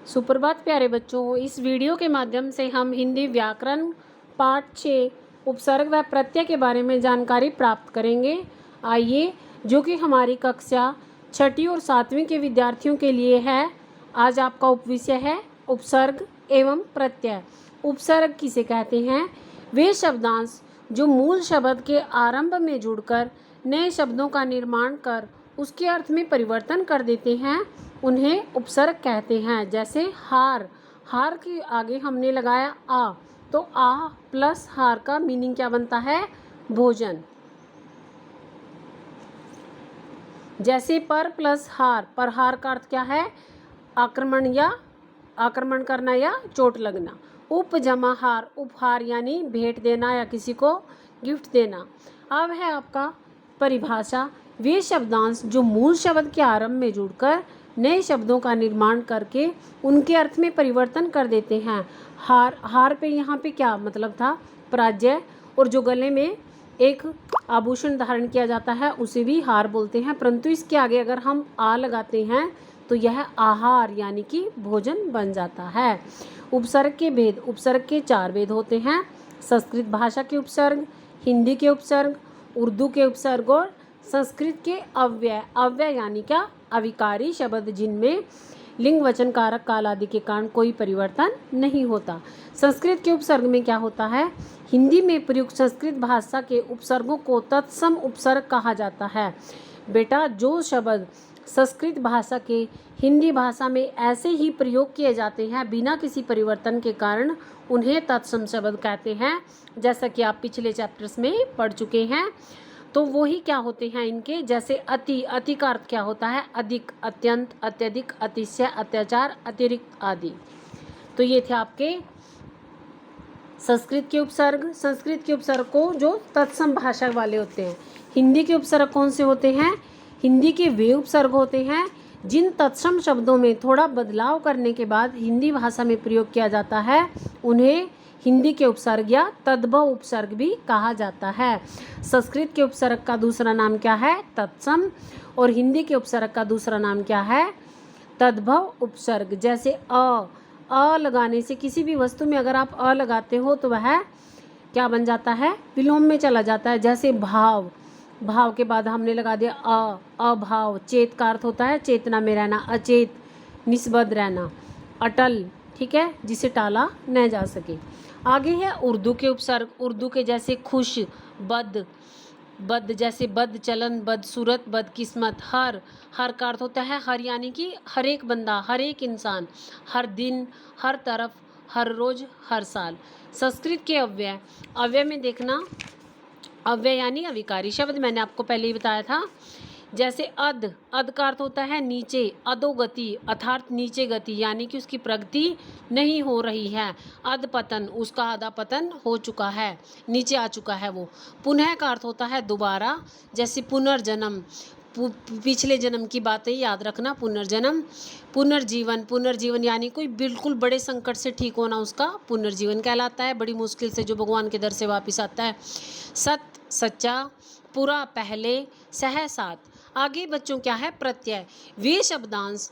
सुप्रभात प्यारे बच्चों, इस वीडियो के माध्यम से हम हिंदी व्याकरण पाठ 6 उपसर्ग व प्रत्यय के बारे में जानकारी प्राप्त करेंगे। आइए, जो कि हमारी कक्षा 6ठी और 7वीं के विद्यार्थियों के लिए है। आज आपका उपविषय है उपसर्ग एवं प्रत्यय। उपसर्ग किसे कहते हैं? वे शब्दांश जो मूल शब्द के आरंभ में जुड़कर नए शब्दों का निर्माण कर उसके अर्थ में परिवर्तन कर देते हैं, उन्हें उपसर्ग कहते हैं। जैसे हार, हार के आगे हमने लगाया आ, तो आ प्लस हार का मीनिंग क्या बनता है? भोजन। जैसे पर प्लस हार, पर हार का अर्थ क्या है? आक्रमण करना या चोट लगना। उप जमा हार, उपहार यानी भेंट देना या किसी को गिफ्ट देना। अब है आपका परिभाषा। वे शब्दांश जो मूल शब्द के आरंभ में जुड़कर नए शब्दों का निर्माण करके उनके अर्थ में परिवर्तन कर देते हैं। हार, हार पे यहाँ पे क्या मतलब था? पराजय। और जो गले में एक आभूषण धारण किया जाता है उसे भी हार बोलते हैं, परंतु इसके आगे अगर हम आ लगाते हैं तो यह आहार यानी कि भोजन बन जाता है। उपसर्ग के भेद। उपसर्ग के 4 भेद होते हैं: संस्कृत भाषा के उपसर्ग, हिंदी के उपसर्ग, उर्दू के उपसर्ग और संस्कृत के अव्यय। अव्यय यानी क्या? अविकारी शब्द जिनमें लिंग वचन कारक काल आदि के कारण कोई परिवर्तन नहीं होता। संस्कृत के उपसर्ग में क्या होता है? हिंदी में प्रयुक्त संस्कृत भाषा के उपसर्गों को तत्सम उपसर्ग कहा जाता है। बेटा, जो शब्द संस्कृत भाषा के हिंदी भाषा में ऐसे ही प्रयोग किए जाते हैं बिना किसी परिवर्तन के कारण, उन्हें तत्सम शब्द कहते हैं। जैसा कि आप पिछले चैप्टर्स में पढ़ चुके हैं। तो वही क्या होते हैं इनके? जैसे अति, अति का अर्थ क्या होता है? अधिक, अत्यंत, अत्यधिक, अतिशय, अत्याचार, अतिरिक्त आदि। तो ये थे आपके संस्कृत के उपसर्ग। संस्कृत के उपसर्ग को जो तत्सम भाषा वाले होते हैं। हिंदी के उपसर्ग कौन से होते हैं? हिंदी के वे उपसर्ग होते हैं जिन तत्सम शब्दों में थोड़ा बदलाव करने के बाद हिंदी भाषा में प्रयोग किया जाता है, उन्हें हिंदी के उपसर्ग या तद्भव उपसर्ग भी कहा जाता है। संस्कृत के उपसर्ग का दूसरा नाम क्या है? तत्सम। और हिंदी के उपसर्ग का दूसरा नाम क्या है? तद्भव उपसर्ग। जैसे अ लगाने से किसी भी वस्तु में अगर आप अ लगाते हो तो वह क्या बन जाता है? विलोम में चला जाता है। जैसे भाव, भाव के बाद हमने लगा दिया अभाव। चेत का अर्थ होता है चेतना में रहना, अचेत, निष्बद्ध रहना, अटल, ठीक है, जिसे टाला न जा सके। आगे है उर्दू के उपसर्ग। उर्दू के जैसे खुश, बद, बद जैसे बद चलन, बदसूरत, बदकिस्मत। हर का अर्थ होता है हर यानी कि हर एक बंदा, हर एक इंसान, हर दिन, हर तरफ, हर रोज, हर साल। संस्कृत के अव्यय। अव्यय में देखना, अव्यय यानी अविकारी शब्द, मैंने आपको पहले ही बताया था। जैसे अध, अध का अर्थ होता है नीचे, अधोगति अर्थात नीचे गति यानी कि उसकी प्रगति नहीं हो रही है। अध पतन, उसका आधा पतन हो चुका है, नीचे आ चुका है वो। पुनः का अर्थ होता है दोबारा, जैसे पुनर्जन्म, पिछले जन्म की बातें याद रखना, पुनर्जन्म। पुनर्जीवन, पुनर्जीवन यानी कोई बिल्कुल बड़े संकट से ठीक होना, उसका पुनर्जीवन कहलाता है। बड़ी मुश्किल से जो भगवान के दर से वापस आता है। सत, सच्चा, पूरा, पहले, सह, साथ। आगे बच्चों क्या है? प्रत्यय। वे शब्दांश,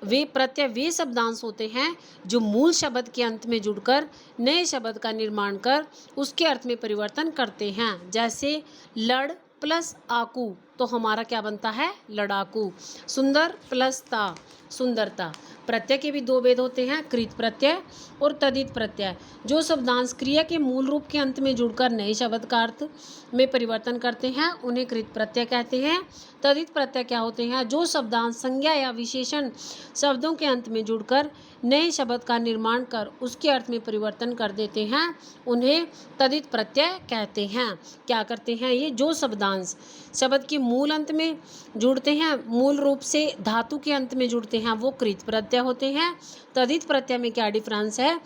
वे प्रत्यय वे शब्दांश होते हैं जो मूल शब्द के अंत में जुड़कर नए शब्द का निर्माण कर उसके अर्थ में परिवर्तन करते हैं। जैसे लड़ प्लस आकू तो हमारा क्या बनता है? लड़ाकू। सुंदर प्लस ता, सुंदरता। प्रत्यय के भी 2 भेद होते हैं, कृत प्रत्यय और तदित प्रत्यय। जो शब्दांश क्रिया के मूल रूप के अंत में जुड़कर नए शब्द का अर्थ में परिवर्तन करते हैं, उन्हें कृत प्रत्यय कहते हैं। तदित प्रत्यय क्या होते हैं? जो शब्दांश संज्ञा या विशेषण शब्दों के अंत में जुड़कर नए शब्द का निर्माण कर उसके अर्थ में परिवर्तन कर देते हैं, उन्हें तदित प्रत्यय कहते हैं। क्या करते हैं ये? जो शब्दांश शब्द के मूल अंत में जुड़ते हैं, मूल रूप से धातु के अंत में जुड़ते हैं, वो कृत प्रत्यय होते हैं। तदित प्रत्यय में क्या डिफरेंस है,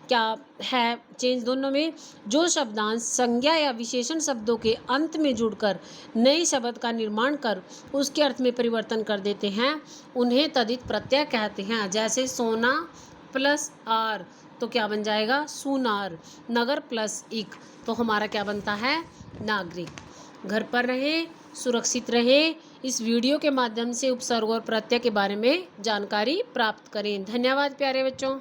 क्या है चेंज दोनों में? जो शब्दांश संज्ञा या विशेषण शब्दों के अंत में जुड़कर नए शब्द का निर्माण कर उसके अर्थ में परिवर्तन कर देते हैं, उन्हें तदित प्रत्यय कहते हैं। जैसे सोना प्लस आर तो क्या बन जाएगा? सुनार। नगर प्लस इक तो हमारा क्या बनता है? नागरिक। घर पर रहे, सुरक्षित रहे, इस वीडियो के माध्यम से उपसर्ग और प्रत्यय के बारे में जानकारी प्राप्त करें। धन्यवाद प्यारे बच्चों।